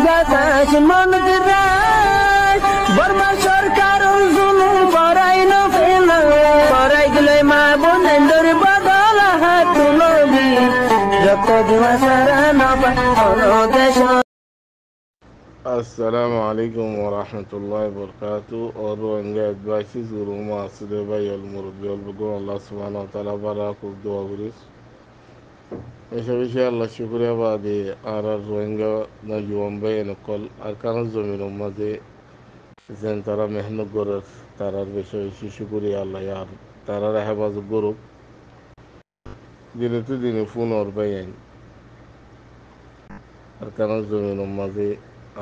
বাতাস মনতে রায় বর্মা সরকার জুলুম করাই না ফেলা করাই গেলে মা বোনের বদল হাত তুলবি রক্ত দেওয়া সারা না পায় দেশ। السلام عليكم ورحمة الله وبركاته. और रोहिंग्या आदिवासी जुलूम आसरे भाई अलमुरब्बी अलबगो अल्लाह सुब्हानाहु व तआला बाराक दुआ करिस এসব বিষয়ে আল্লাহ শুকরিয়া বাদে আর রোহিঙ্গা না জুয়াম ভাই নকল আর কারণ জমির মাঝে যেন তারা মেহনত করে তারার বেশি বেশি শুকরিয়া আল্লাহ আর তারার হেফাজত করুক দিনে তো দিনে ফোন ওর ভাই আইন আর কারণ জমির মাঝে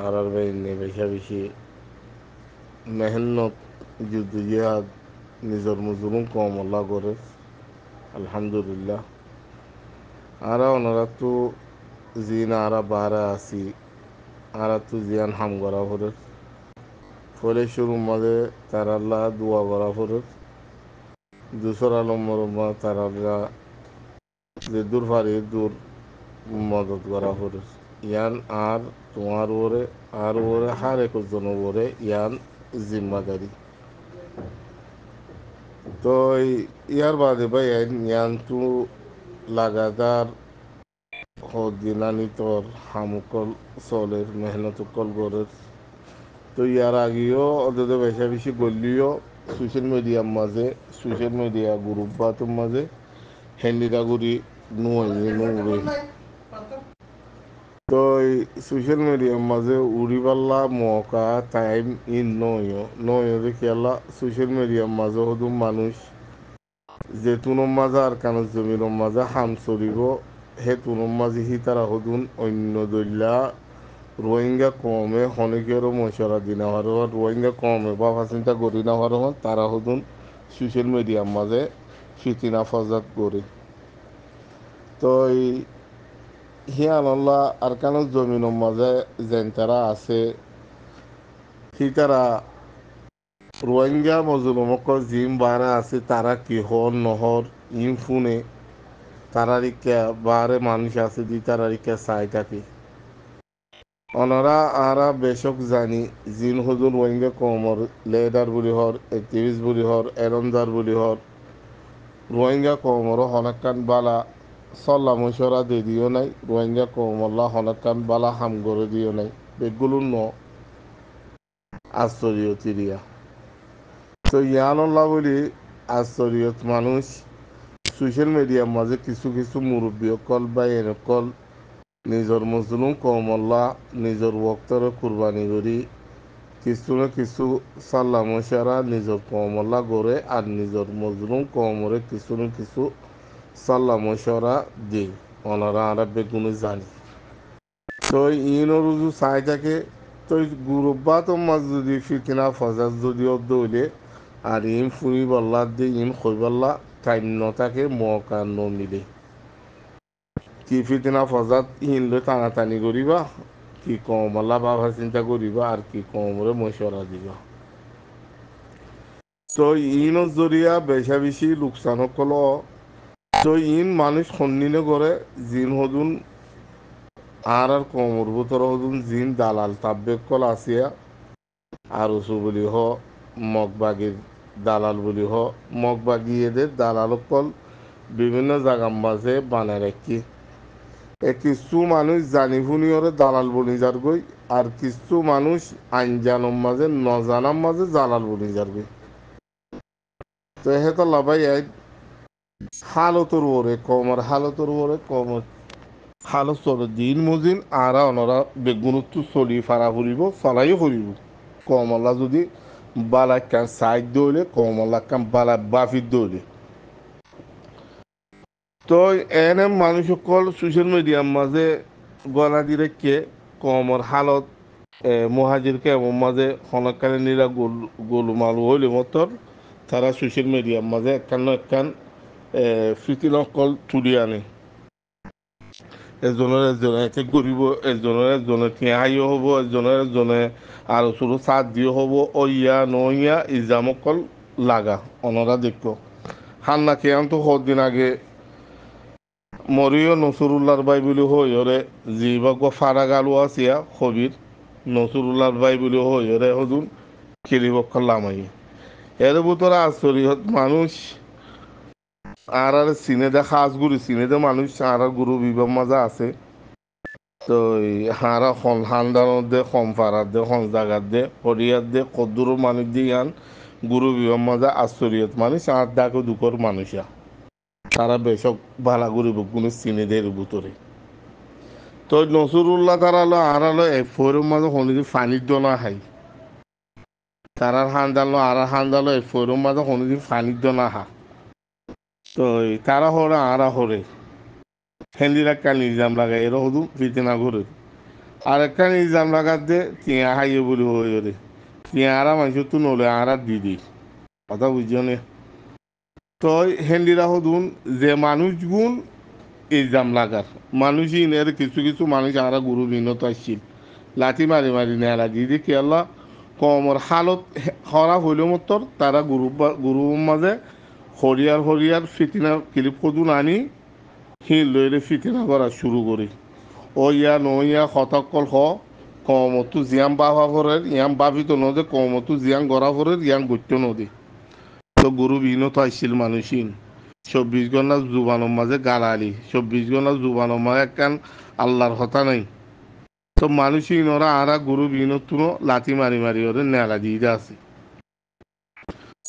আর ভাই নিয়ে বেশি বেশি মেহনত যুদ্ধ জিহাদ নিজের মজুরুম কম আল্লাহ করে আলহামদুলিল্লাহ। আরা ওনারা তো জিন আরা বারা আসি আরা তো জিয়ান হাম করা করে ফলে শুরু মাঝে তারাল্লাহ দোয়া করা করে দুসর আলমর তারাল্লাহ যে দূর ফারি দূর মদত করা করে ইয়ান আর তোমার ওরে আর ওরে হার একজন ওরে ইয়ান জিম্মাদারি। তো ইয়ার বাদে ভাই ইয়ান তো লাগাতার দিনানিতর হামুকল চলের মেহনতকল গড়ের। তো ইয়ার আগেও ওদের বেশি বেশি গলিও সোশ্যাল মিডিয়ার মাঝে সোশ্যাল মিডিয়া গ্রুপ বাতের মাঝে হ্যান্ডিকাগুড়ি নুয়ে নুড়ে। তো এই সোশ্যাল মিডিয়ার মাঝে উড়িপাল্লা মৌকা টাইম ইন নয় দেখি আল্লাহ সোশ্যাল মিডিয়ার মাঝে হদু মানুষ যে তুনম মাজা আর কানত জমির মাজা হাম চলিব হে তুনম মাঝে হি তারা হদুন অন্য দল্যা রোহিঙ্গা কমে হনিকেরও মশলা দিনা হওয়ার রোহিঙ্গা কমে বাবা চিন্তা করি না হওয়ার তারা হদুন সোশ্যাল মিডিয়ার মাঝে ফিতিনা ফজাত করে। তো এই হিয়ান আল্লাহ আর কানত জমিনের মাঝে যেন তারা আছে হি তারা রোহিঙ্গা মজলুমক জিম বারা আছে তারা কি হর নহর ইম ফুনে তারারিকা বারে মানুষ আছে দি তারারিকা চাই থাকি অনরা আরা বেশক জানি জিন হুজুর রোহিঙ্গা কমর লেডার বুলি হর একটিভিস্ট বুলি হর এরমদার বুলি হর রোহিঙ্গা কমর হনাক্কান বালা সল্লা মশরা দে দিও নাই রোহিঙ্গা কমল্লা হনাক্কান বালা হাম করে দিও নাই বেগুলো ন আশ্চর্য তিরিয়া। তো ইয়ানল্লা বলি আশ্চর্যত মানুষ সোশ্যাল মিডিয়ার মাঝে কিছু কিছু মুরব্বী অকল বা এনকল নিজের মজলুম কমল্লা নিজের ওক্তরে কুরবানি করি কিছু না কিছু সাল্লা মশারা নিজের কমল্লা গড়ে আর নিজের মজলুম কমরে কিছু না কিছু সাল্লা মশারা দিই ওনারা আরা বেগুনে জানি। তো ইনর রুজু চাই থাকে তো গুরুব্বা তোমার যদি ফিকিনা ফজাজ যদিও দৌলে আর ইম ফুরি বল্লা দিয়ে ইম খৈবাল্লা টাইম নথাকে মকা নমিলে কি ফিতিনা ফজাত হিনলে টানাটানি করিবা কি কমলা বাবা চিন্তা করিবা আর কি কমরে মশরা দিবা। তো ইনর জরিয়া বেশা বেশি লোকসান কল তো ইন মানুষ সন্নিনে করে জিন হদুন আর আর কমর ভিতর হদুন জিন দালাল তাব্বেক কল আসিয়া আর উসু বলি হ মগবাগির দালাল বলি হ মগবাগি এদের দালাল কল বিভিন্ন জায়গার মাঝে বানায় রাখি কিছু মানুষ জানি ফুনিয়রে দালাল বনি যার গই আর কিছু মানুষ আনজানোর মাঝে নজানার মাঝে দালাল বনি যার গই। তো হেতো লাভাই হালতর ওরে কমর হালতর ওরে কমর হালত চলে দিন মজিন আরা অনরা বেগুনতো চলি ফারা ফুরিব ফালাইও ফুরিব কমলা যদি বালা কান সাইড দৌলে কমলা কান বালা বাফির দৌলে। তো এনে মানুষ সকল সোশ্যাল মিডিয়ার মাঝে গলা দি রেখে কমর হালত মহাজিরকে এমন মাঝে হনকালে নিরা গোলমাল হইলে মতর তারা সোশ্যাল মিডিয়ার মাঝে একখান একখান ফিতিনকল তুলি আনে এজনের এজনে এতে গরিব এজনের এজনে ঠেহাইও হব এজনের এজনে আর সরু চাঁদ দিয়ে হব অইয়া নইয়া ইজামকল লাগা অনরা দেখব হান্না খেয়াম তো কদিন আগে মরিও নসরুল্লাহর বাই বলি হইরে জিবাগ ফারা গালু আসিয়া হবির নসরুল্লাহ ভাই বলে হই ওরে হদুন খেলিবক লামাই এর ভিতরে আশ্চর্য মানুষ আর আর সিনেদা খাস গুরু সিনেদা মানুষ আর আর গুরু বিবাহ মাজা আছে তো হারা খন হান্দানোর দে কম ফারার দে খন জাগার দে হরিয়ার দে কদ্দুর মানুষ দিয়ে গান গুরু বিবাহ মাজা আশ্চর্য মানুষ আর ডাকে দুঃখর মানুষা তারা বেশক ভালা গরিব কোনো সিনেদের ভিতরে তো নসরুল্লাহ তারা হলো আর হলো এক ফোরের মাঝে হনিদি ফানির দোনা খাই তারার হান্দালো আর হান্দালো এক ফোরের মাঝে হনিদি ফানির দোনা হা তো তারা হরে আরা হরে হেন্দির একটা নিজাম লাগাই এরা হদু ফিতেনা ঘুরে আর একটা নিজাম লাগাতে টিয়া হাইয়ে বলি হয়ে রে টিয়া আরা মানুষ তো নলে আরা দিদি কথা বুঝছো নে তো হেন্দিরা হদুন যে মানুষ গুণ ইলজাম লাগার মানুষই এর কিছু কিছু মানুষ আরা গুরু বিনত আসছিল লাঠি মারি মারি নেলা দিদি কেলা কমর হালত খারাপ হইলেও মতর তারা গুরুর মাঝে হরিয়ার হরিয়ার ফিতিনা ক্লিপ কদুন আনি সি লইলে ফিতিনা করা শুরু করি ও ইয়া নইয়া হতকল হ কমতো জিয়াম বাবা ফরের ইয়াম বাবিত নদে কমতো জিয়াং গড়া ফরের ইয়াং গত্য নদী তো গুরু বিনত আসছিল মানুষই 24 ঘন্টা জুবানোর মাঝে গালালি 24 ঘন্টা জুবানোর মাঝে একখান আল্লাহর কথা নাই তো মানুষই নরা আরা গুরু বিনত লাঠি মারি মারি ওরে নেলা দিয়ে আছে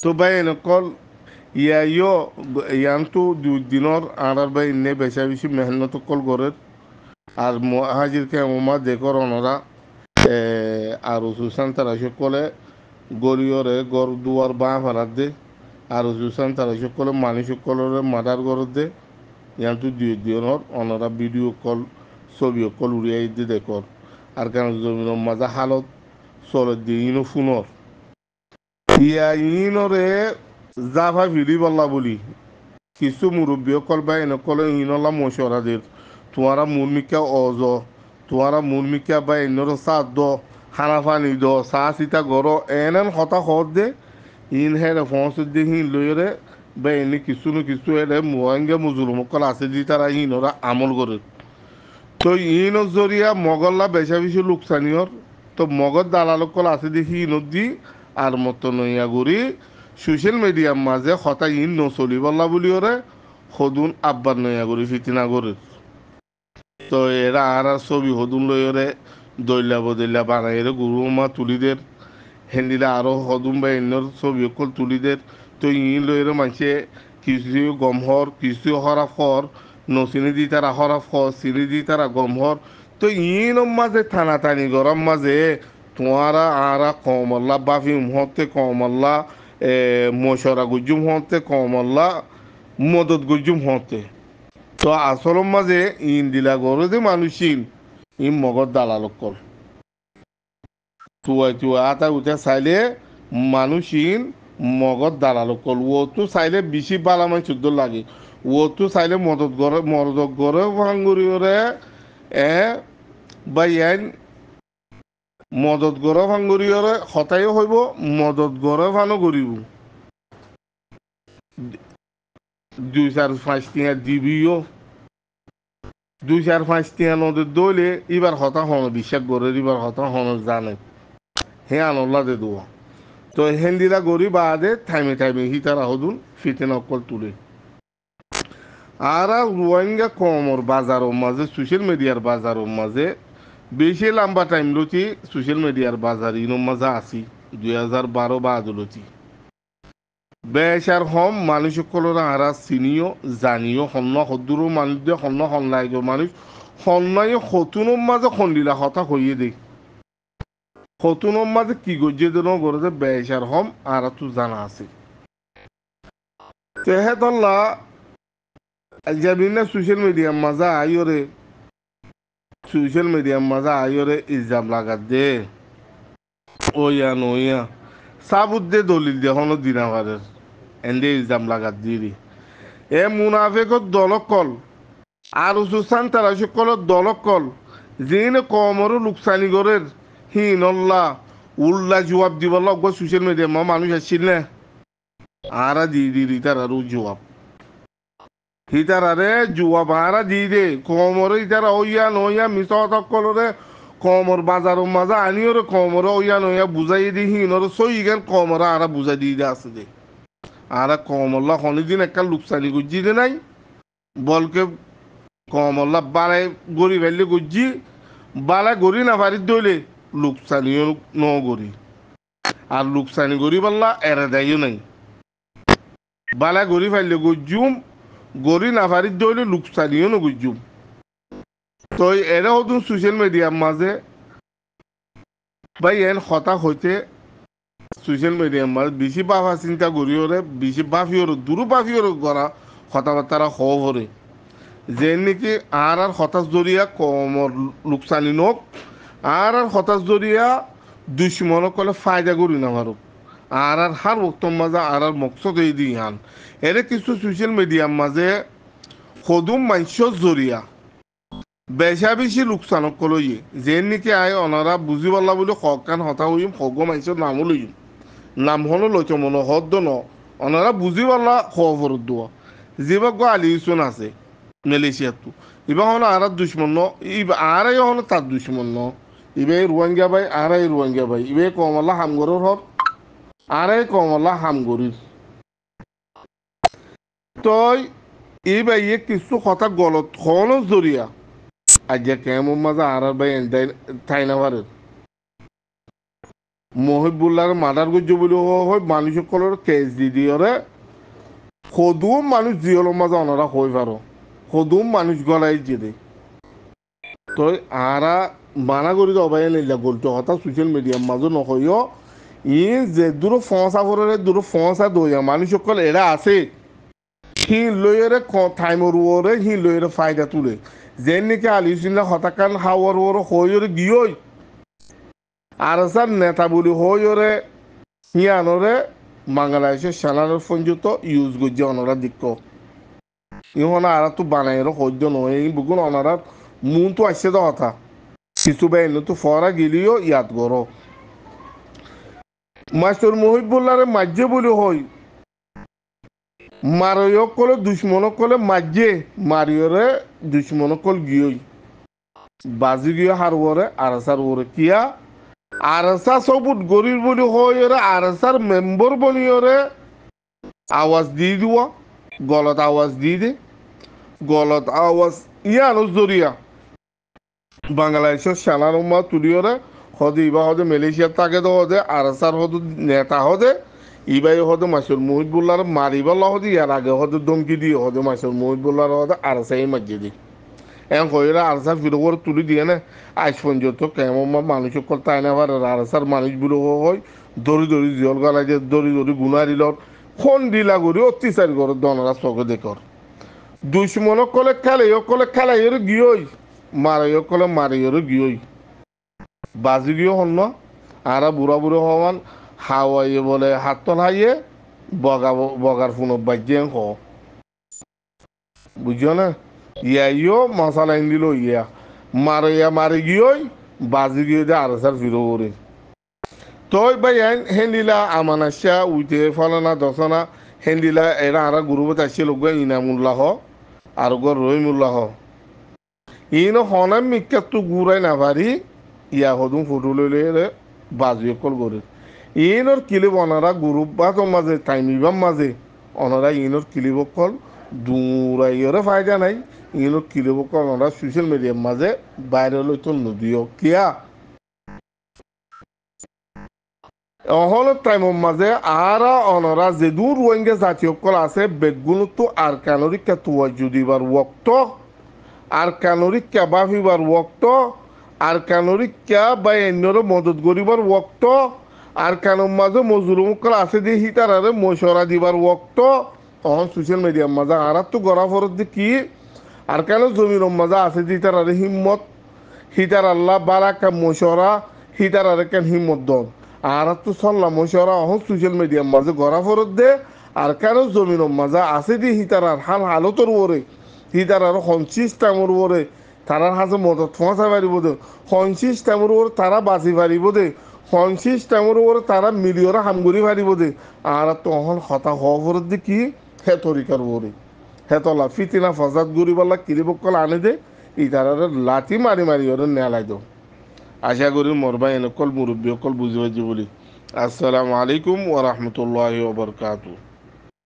তো ভাই এনেকল ইয়ো ইয়ানতো 2 দিনের আর ভাই ইন্নে বেশা বেশি মেহনত কল করে আর হাজির কেমা দেখর অনরা আর সুশান তারা সকলে গরিয়রে গর দুয়ার বাঁ ফেরার দে আর সুশান তারা সকলে মানুষ সকলের মাদার গরর দে ইয়ানতো 2 দিনের অনরা ভিডিও কল ছবি কল উড়িয়াই দিয়ে দেখর আর কেন জমিনের মাঝে হালত চলে দিয়ে ইনো ফোনর ইয়া ইনরে জাভা ভিড়ি বললা বলি কিছু মুরব্বী কল বা এনেকলে ইনলা মশরাদের তোমারা মুরমিকা অজ তোমারা মুরমিকা বা এনর সাদ দ খানা পানি দ চাহ চিতা গর এনেন হতা হত দে ইন হেরে ফস দি হিন লইরে বা এনে কিছু ন কিছু এরে মুয়াঙ্গে মুজুলমকল আছে দি তারা ইনরা আমল করে তো ইনর জরিয়া মগল্লা বেশা বেশি লোকসানিয়র তো মগর দালালকল আছে দেখি ইনত দি আর মতো নইয়া গুড়ি সোশ্যাল মিডিয়ার মাঝে হতা ইন নচলি বললা বলি ওরে সদুন আব্বার নইয়া গুড়ি ফিতিনা করে তো এরা আর ছবি সদুন লই ওরে দইলা বদইলা বানাই এরে গুরু মা তুলিদের হেন্দিলা আরো সদুন বা এনর ছবি অকল তুলিদের তো ইন লই এরে মানছে কিছু গমহর কিছু হরাফ হর নচিনি দি তারা হরাফ হর চিনি দি তারা গমহর তো ইন মাঝে থানা টানি গরম মাঝে তোমারা আরা কমল্লা বাফি হতে কমল্লা মশরা গুজুম হতে কমল্লা মদত গুজুম হতে তো আসলের মাঝে ইন দিলা গরো যে মানুষিন ইন মগর দালালক কল তুয়াই তুয়া আতা উঠে চাইলে মানুষিন মগর দালালক কল ও তো চাইলে বেশি বালামাই চুদ্দ লাগে ও তো চাইলে মদত গড়ে ভাঙ্গুরি ওরে বা ইয়ান মদত গড়ে ভাঙ্গুরি ওরে হতাইও হইব মদত গড়ে ভানো করিব 2-4-5 টিয়া দিবিও 2-4-5 টিয়া নদীর দইলে এবার হতা হন বিশ্বাস করে এবার হতা হন জানে হে আনল্লা দে দোয়া তো হেন্দিরা গরি বাদে থাইমে থাইমে হিতারা হদুন ফিতে নকল তুলে আর রোহিঙ্গা কমর বাজারের মাঝে সোশ্যাল মিডিয়ার বাজারের মাঝে বেশি লম্বা টাইম লতি সোশ্যাল মিডিয়ার বাজার ইনোর মাঝে আসি 2012 বাদলতি বেশার হম মানুষ সকলের আরা চিনিও জানিও হন্য সদূরও মানুষ দিয়ে হন্য সন্নাইগ মানুষ সন্নাই সতুনের মাঝে সন্দিলা হতা হইয়ে দেই সতুনের মাঝে কি গজ্জে দেন গড়ে বেশার হম আর তো জানা আছে তেহেতল্লা যাবিনা সোশ্যাল মিডিয়ার মাঝে আইরে সোশ্যাল মিডিয়ার মাঝে আইরে ইলজাম লাগাত দে ওইয়া নইয়া সাবুত দে দলিল দে হনো দিনাবারের এন্ডে ইলজাম লাগাত দিরি এ মুনাফেকর দলকল আর সুসান তারা সকলের দলকল যিনি কমরও লোকসানি গরের হিনল্লা উল্লা জবাব দিব লগ সোশ্যাল মিডিয়া মা মানুষ আসছিল না আরা দি দি তার আর জবাব হিতারারে জবাব আরা দি দে কমরে ইতারা ওইয়া নইয়া মিশা তকলরে কমর বাজারও মাজা আনিওর কমর ওয়ান ওয়া বুঝাই দি হিনর সই গেন কমর আরা বুঝাই দিয়ে আছে দে আরা কমল্লা হনিদিন একটা লুকসানি গুজি দে নাই বলকে কমল্লা বালাই গড়ি ফেললে গুজি বালা গড়ি না পারি দইলে লুকসানিও ন গড়ি আর লুকসানি গড়ি বললা এরা দেয়ও নাই বালা গড়ি ফেললে গুজুম গড়ি না পারি দইলে লুকসানিও ন গুজুম তো এরা হতুন সোশ্যাল মিডিয়ার মাঝে ভাই এন হতা হইতে সোশ্যাল মিডিয়ার মাঝে বেশি বাফা চিন্তা করি ওরে বেশি বাফিওর দূর বাফিওর করা কথাবার্তা হওয়া পরে যে নাকি আর হতাশ জরিয়া কমর লোকসানি নোক আর হতাশ জরিয়া দুশ্মন কলে ফায়দা করি না মারুক আর হার বক্তব্য মাঝে আর মকসদ এই দি হান এর কিছু সোশ্যাল মিডিয়ার মাঝে সদুম মানুষের জরিয়া বেশা বেশি লোকসান কলইয়ে যে নাকি আয় অনারা বুঝি পারলা বলে হকান হতা হইম হগ মানুষের নামও লইম নাম হলো লইচ মনে হদ্দ ন অনারা বুঝি পারলা খবর দোয়া যেভাগ আলিউসন আছে মালয়েশিয়াতো ইবা হলো আর দুশ্মন ন ইবা আর হলো তার দুশ্মন ন ইবে রোহিঙ্গা ভাই আর রোহিঙ্গা ভাই ইবে কমলা হামগরের হর আর কমলা হামগরির তই ইবা ইয়ে কিছু কথা গলত হলো জরিয়া আজকে কেমন মাজা আর ভাই তাই না পারে মহিবুল্লার মার্ডার করছে বলে হয় মানুষ সকলের কেস দি দিয়ে সদুম মানুষ জিয়ল মাজা অনারা হয়ে পারো সদুম মানুষ গলাই যেতে তো আরা মানা করি অবাই নিলা গলটো কথা সোশ্যাল মিডিয়ার মাঝে নহইও ই যে দূর ফসা করে দূর ফসা দইয়া মানুষ সকল এরা আছে হি লইরে টাইমর ওরে হি লইরে ফায়দা তুলে যে নাকি আলিউসিল্লা হতাকান হাওয়ার ওর হইরে গিয়ই আর স্যার নেতা বলি হইরে হিয়ানরে বাংলাদেশের সেনার পর্যন্ত ইউজ করছে অনারা দিক ইহনা আর তো বানাই সহ্য নয় বুকুন অনারা মন তো আসছে তো কথা কিছু বেন তো ফরা গেলিও ইয়াদ করো মাস্টার মহিবুল্লারে মাঝে বলি হই মারয়ক কলে দুশ্মনক কলে মাঝে মারিয়রে দুশ্মনক কল গিয়ই বাজি গিয়ে হারবরে আরসার ওরে কিয়া আরসা সবুত গরির বলি হইরে আরসার মেম্বর বনিয়রে আওয়াজ দিয়ে দিওয়া গলত আওয়াজ দিয়ে দে গলত আওয়াজ ইয়ানো জরিয়া বাংলাদেশের সেনার উম্মা তুলিওরে হদে ইবা হদে মালয়েশিয়ার তাকে তো হদে আরসার হদে নেতা হদে ইবাই হদে মাসুর মহিবুল্লার মারিবাল্লা হদে ইয়ার আগে হদে দমকি দিয়ে হদে মাসুর মহিবুল্লার হদে আরসাই মাঝে দি এখন কইরা আরসা ফিরোর তুলি দিয়ে না আজ পর্যন্ত কেমন মানুষ সকল তাই না পারে আরসার মানুষগুলো হয় দড়ি দড়ি জল গলায় যে দড়ি দড়ি গুনারিল ফোন দিলা করি অত্যাচার করে দনরা চোখে দেখর দুশ্মনক কলে খেলাই গিয়ই মারাইও কলে মারিও গিয়ই বাজি গিয়ে হন না আর বুড়া বুড়ো হওয়ান হাওয়াইয়ে বলে হাত তল হাইয়ে বগার ফোনত বাজ্যে হ বুঝছো না ইয়ো মশালা দিল ইয়া মারিয়া মারি গিয়েই বাজি গিয়ে দে আর স্যার ফিরো করে তই ভাই হেন্দিলা আমানাসা উইতে ফলানা দশনা হেন্দিলা এরা আর গুরুবত আসছিল ইনামুল্লাহ আর গর রহিমুল্লাহ ইনো হনাম মিক্কাতু গুড়াই না পারি ইয়া হদুম ফটো লইলে বাজু কল করে ইনোর কিলিপ অনারা গ্রুপ বা মাঝে টাইমিবাম মাঝে অনারা ইনোর কিলিপ কল দূরাইরে ফায়দা নাই ইনোর কিলিপ কল অনারা সোশ্যাল মিডিয়ার মাঝে বাইরে লইতো নদীয় কিয়া অহলের টাইমের মাঝে আর অনরা যে দূর রোহিঙ্গা জাতীয় কল আছে বেগুনতো আর কানরিকা তুয়া যদিবার ওক্ত আর কানরিকা বাফিবার ওক্ত আর কানরিকা বা অন্যর মদত করিবার ওক্ত আর কানোর মাঝে মজুরুম কল আছে দিয়ে হিতারারে মশরা দিবার ওক্ত তখন সোশ্যাল মিডিয়ার মাঝে আর তো গড়া ফরত কি আর কেন জমির মাঝে আছে দিয়ে হিতারারে হিম্মত হিতার আল্লাহ বারাকা মশরা হিতারারে কেন হিম্মত দন আর তো সল্লা মশরা অহন সোশ্যাল মিডিয়ার মাঝে গড়া ফরত দে আর কেন জমির মাঝে আছে দি হিতারার হাল হালতর ওরে হিতারার সঞ্চিস টাইমর ওরে তারার হাজে মদত ফসা পারিব দে সঞ্চিস টাইমর ওরে তারা বাঁচি পারিব দে সঞ্চিস টাইমর ওরে তারা মিলিয়রা হামগুড়ি পারিব দে আর তখন হতা হওয়া ফরত দি কি হে তরিকার ওরে হেতলা ফিতিনা ফসাদ গুড়ি বলা কিরিবকল আনে দে ইতারারে লাঠি মারি মারি ওরে নেলাই দো আশা করি মরবা এনে কল মুরব্বী কল বুঝে বুঝি বলি আসসালামু আলাইকুম ওয়া রাহমাতুল্লাহি ওয়া বারাকাতুহু